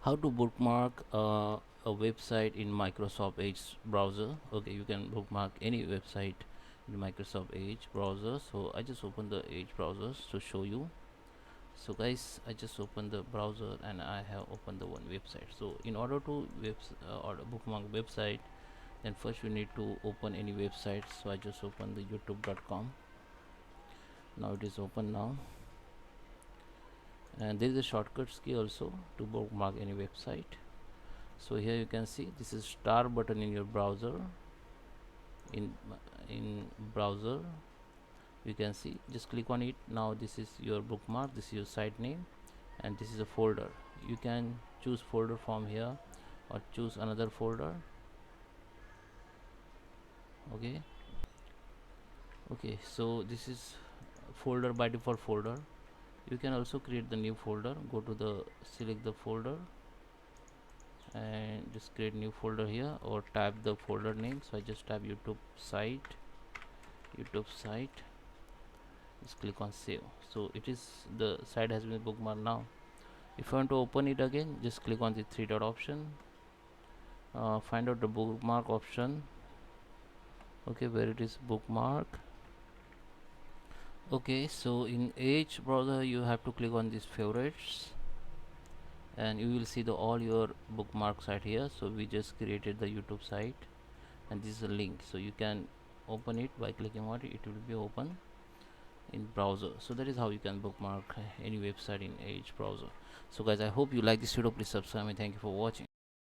How to bookmark a website in Microsoft Edge browser. Okay, you can bookmark any website in Microsoft Edge browser. So I just open the Edge browsers to show you. So guys, I just opened the browser and I have opened the one website. So in order to or bookmark website, then first we need to open any website. So I just open the youtube.com. Now it is open now, and there is a shortcuts key also to bookmark any website. So here you can see this is star button in your browser. In browser you can see, just click on it. Now this is your bookmark, this is your site name, and this is a folder. You can choose folder from here or choose another folder. Okay, so this is folder by default folder. You can also create the new folder. Go to the select the folder and just create new folder here, or type the folder name. So I just type youtube site. Just click on save. So it is, the site has been bookmarked. Now if you want to open it again, just click on the three dot option, find out the bookmark option. Okay, where it is bookmark. Okay, so in Edge browser you have to click on these favorites and you will see the all your bookmarks right here. So we just created the YouTube site and this is a link, so you can open it by clicking on it. It will be open in browser. So that is how you can bookmark any website in Edge browser. So guys, I hope you like this video. Please subscribe and thank you for watching.